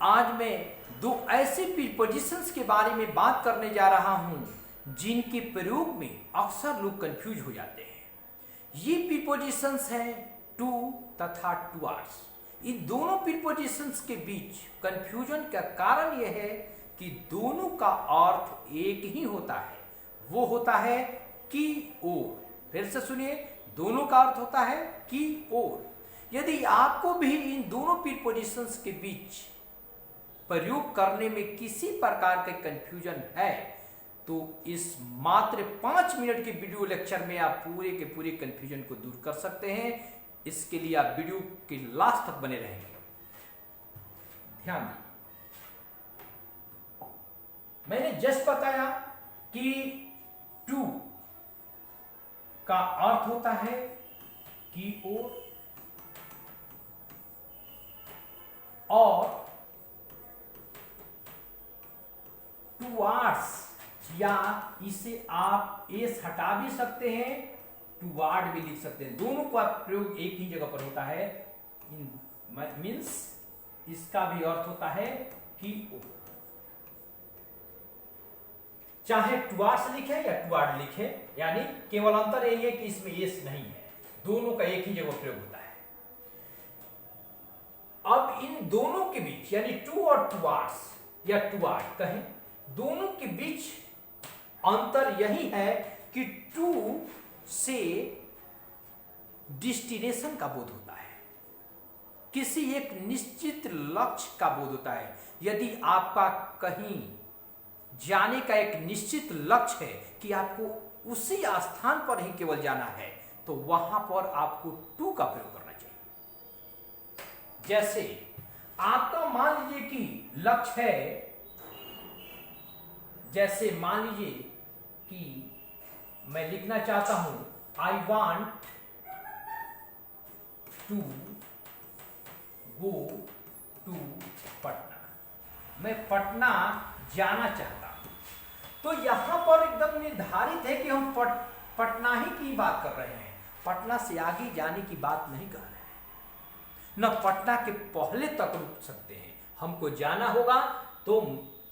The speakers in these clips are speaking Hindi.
आज मैं दो ऐसे प्रीपोजिशंस के बारे में बात करने जा रहा हूं जिनके प्रयोग में अक्सर लोग कंफ्यूज हो जाते हैं। ये प्रीपोजिशंस हैं टू तथा टुवर्ड्स। इन दोनों प्रीपोजिशंस के बीच कंफ्यूजन का कारण यह है कि दोनों का अर्थ एक ही होता है, वो होता है की ओर। फिर से सुनिए, दोनों का अर्थ होता है की ओर। यदि आपको भी इन दोनों प्रीपोजिशंस के बीच प्रयोग करने में किसी प्रकार के कंफ्यूजन है तो इस मात्र 5 मिनट के वीडियो लेक्चर में आप पूरे के पूरे कंफ्यूजन को दूर कर सकते हैं। इसके लिए आप वीडियो के लास्ट तक बने रहेंगे। ध्यान दीजिए, मैंने जस्ट बताया कि टू का अर्थ होता है की ओर और टुवर्ड्स, या इसे आप एस हटा भी सकते हैं, टुवर्ड भी लिख सकते हैं। दोनों का प्रयोग एक ही जगह पर होता है। मीन्स इसका भी अर्थ होता है की ओर। चाहे टुवर्ड्स लिखे या टुवर्ड लिखे, यानी केवल अंतर यही है कि इसमें एस नहीं है, दोनों का एक ही जगह प्रयोग होता है। अब इन दोनों के बीच यानी टू और टुवर्ड्स या टुवर्ड कहें, दोनों के बीच अंतर यही है कि टू से डेस्टिनेशन का बोध होता है, किसी एक निश्चित लक्ष्य का बोध होता है। यदि आपका कहीं जाने का एक निश्चित लक्ष्य है कि आपको उसी स्थान पर ही केवल जाना है, तो वहां पर आपको टू का प्रयोग करना चाहिए। जैसे आपका मान लीजिए कि लक्ष्य है, जैसे मान लीजिए कि मैं लिखना चाहता हूं I want to go to Patna, मैं पटना जाना चाहता हूं। तो यहां पर एकदम निर्धारित है कि हम पटना ही की बात कर रहे हैं, पटना से आगे जाने की बात नहीं कर रहे हैं। न पटना के पहले तक रुक सकते हैं, हमको जाना होगा तो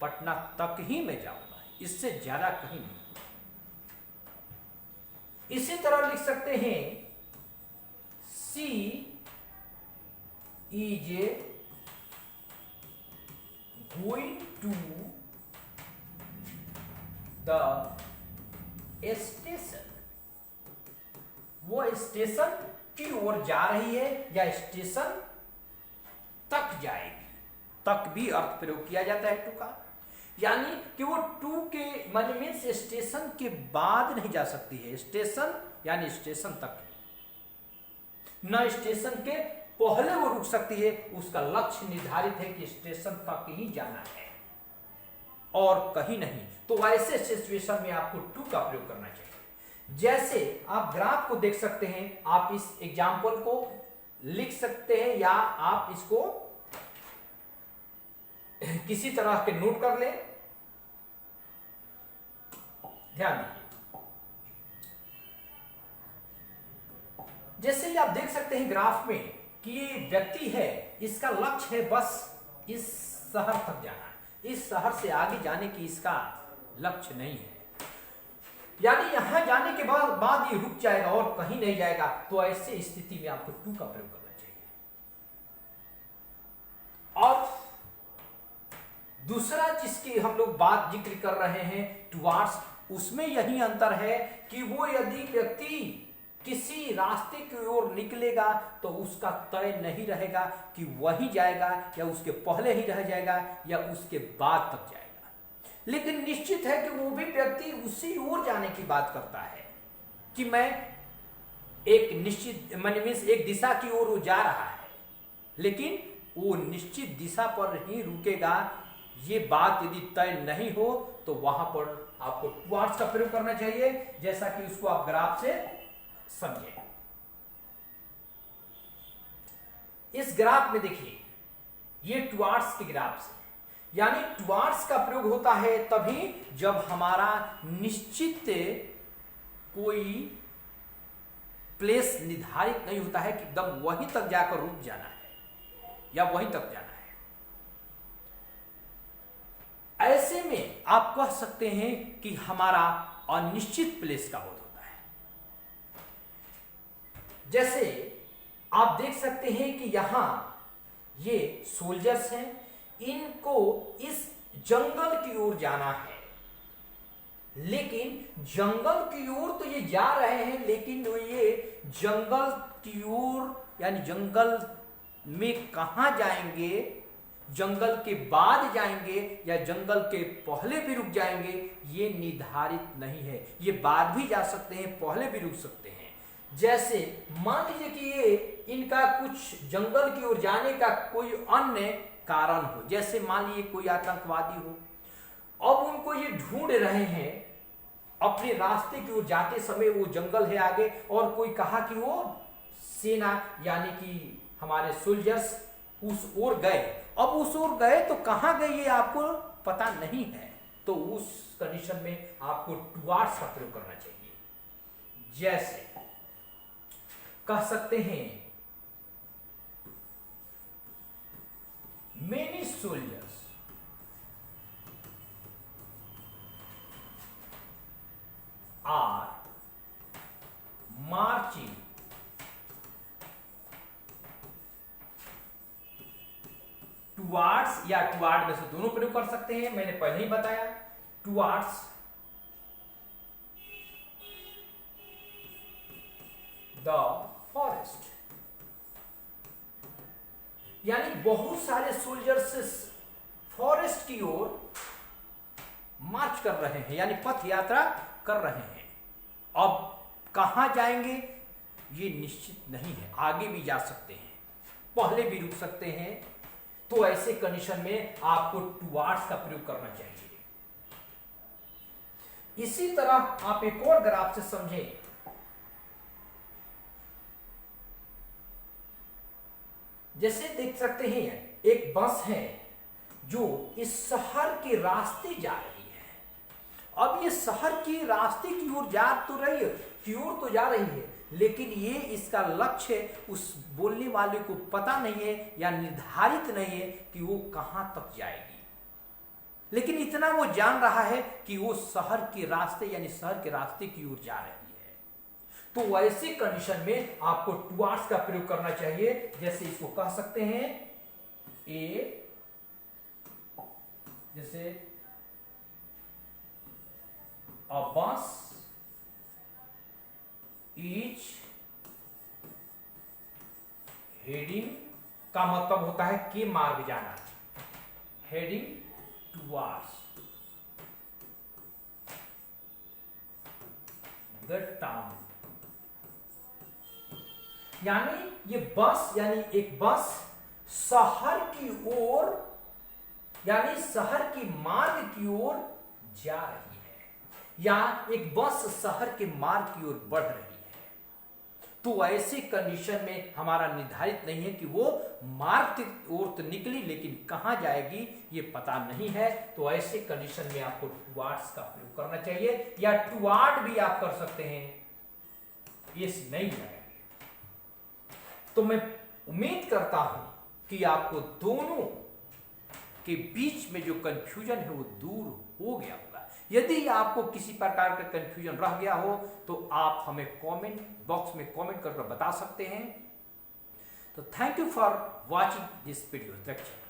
पटना तक ही मैं जाऊंगा, इससे ज्यादा कहीं नहीं। इसी तरह लिख सकते हैं she is going to the station, वो स्टेशन की ओर जा रही है या स्टेशन तक जाएगी। तक भी अर्थ प्रयोग किया जाता है टू का, यानी कि वो टू के माने मीन्स स्टेशन के बाद नहीं जा सकती है, स्टेशन यानी स्टेशन तक, न स्टेशन के पहले वो रुक सकती है। उसका लक्ष्य निर्धारित है कि स्टेशन तक ही जाना है और कहीं नहीं। तो ऐसे सिचुएशन में आपको टू का प्रयोग करना चाहिए। जैसे आप ग्राफ को देख सकते हैं, आप इस एग्जाम्पल को लिख सकते हैं या आप इसको किसी तरह के नोट कर लें। ध्यान दीजिए, जैसे ही आप देख सकते हैं ग्राफ में कि ये व्यक्ति है, इसका लक्ष्य है बस इस शहर तक जाना है, इस शहर से आगे जाने की इसका लक्ष्य नहीं है, यानी यहां जाने के बाद ये रुक जाएगा और कहीं नहीं जाएगा। तो ऐसे स्थिति में आपको टू का प्रयोग करना चाहिए। और दूसरा जिसकी हम लोग बात जिक्र कर रहे हैं टुवर्ड्स, उसमें यही अंतर है कि वो यदि व्यक्ति किसी रास्ते की ओर निकलेगा तो उसका तय नहीं रहेगा कि वही जाएगा या उसके पहले ही रह जाएगा या उसके बाद तक जाएगा। लेकिन निश्चित है कि वो भी व्यक्ति उसी ओर जाने की बात करता है कि मैं एक निश्चित मीन्स एक दिशा की ओर वो जा रहा है, लेकिन वो निश्चित दिशा पर ही रुकेगा। ये बात यदि तय नहीं हो तो वहां पर आपको टुवर्ड्स का प्रयोग करना चाहिए, जैसा कि उसको आप ग्राफ से समझे। इस ग्राफ में देखिए, ये टुवर्ड्स के ग्राफ से, यानी टुवर्ड्स का प्रयोग होता है तभी जब हमारा निश्चित कोई प्लेस निर्धारित नहीं होता है कि एकदम वहीं तक जाकर रुक जाना है या वहीं तक जाना है। ऐसे में आप कह सकते हैं कि हमारा अनिश्चित प्लेस का बोध होता है। जैसे आप देख सकते हैं कि यहां ये सोल्जर्स हैं, इनको इस जंगल की ओर जाना है, लेकिन जंगल की ओर तो ये जा रहे हैं, लेकिन ये जंगल की ओर यानी जंगल में कहां जाएंगे, जंगल के बाद जाएंगे या जंगल के पहले भी रुक जाएंगे, ये निर्धारित नहीं है। ये बाद भी जा सकते हैं, पहले भी रुक सकते हैं। जैसे मान लीजिए कि ये इनका कुछ जंगल की ओर जाने का कोई अन्य कारण हो, जैसे मान लीजिए कोई आतंकवादी हो, अब उनको ये ढूंढ रहे हैं अपने रास्ते की ओर जाते समय, वो जंगल है आगे, और कोई कहा कि वो सेना यानी कि हमारे सोल्जर्स उस ओर गए। अब उस ओर गए तो कहां गए ये आपको पता नहीं है, तो उस कंडीशन में आपको टुवार्ड्स का प्रयोग करना चाहिए। जैसे कह सकते हैं many soldiers are marching towards, या टुवार्ड में से दोनों प्रयोग कर सकते हैं, मैंने पहले ही बताया, टुवार्ड्स द फॉरेस्ट। यानी बहुत सारे सोल्जर्स फॉरेस्ट की ओर मार्च कर रहे हैं, यानी पथ यात्रा कर रहे हैं। अब कहां जाएंगे ये निश्चित नहीं है, आगे भी जा सकते हैं, पहले भी रुक सकते हैं। तो ऐसे कंडीशन में आपको टुवार्ड्स का प्रयोग करना चाहिए। इसी तरह आप एक और ग्राफ से समझें, जैसे देख सकते हैं एक बस है जो इस शहर के रास्ते जा रही है। अब ये शहर के रास्ते की ओर जा तो रही है, की ओर तो जा रही है, लेकिन ये इसका लक्ष्य उस बोलने वाले को पता नहीं है या निर्धारित नहीं है कि वो कहां तक जाएगी, लेकिन इतना वो जान रहा है कि वो शहर के रास्ते यानी शहर के रास्ते की ओर जा रही है। तो वैसे कंडीशन में आपको टुवार्ड्स का प्रयोग करना चाहिए। जैसे इसको कह सकते हैं ए, जैसे अ बस इज हेडिंग का मतलब होता है कि मार्ग जाना, हेडिंग टुवार्ड्स द टाउन। यानी ये बस यानी एक बस शहर की ओर यानी शहर की मार्ग की ओर जा रही है, या एक बस शहर के मार्ग की ओर बढ़ रही है। तो ऐसे कंडीशन में हमारा निर्धारित नहीं है कि वो मार्ग की ओर तो निकली, लेकिन कहां जाएगी ये पता नहीं है। तो ऐसे कंडीशन में आपको टुवार्ड्स का प्रयोग करना चाहिए, या टुवार्ड भी आप कर सकते हैं, इस नहीं जाएगी। तो मैं उम्मीद करता हूं कि आपको दोनों के बीच में जो कंफ्यूजन है वो दूर हो गया होगा। यदि आपको किसी प्रकार का कंफ्यूजन रह गया हो तो आप हमें कमेंट बॉक्स में कमेंट करके बता सकते हैं। तो thank you for watching this video lecture.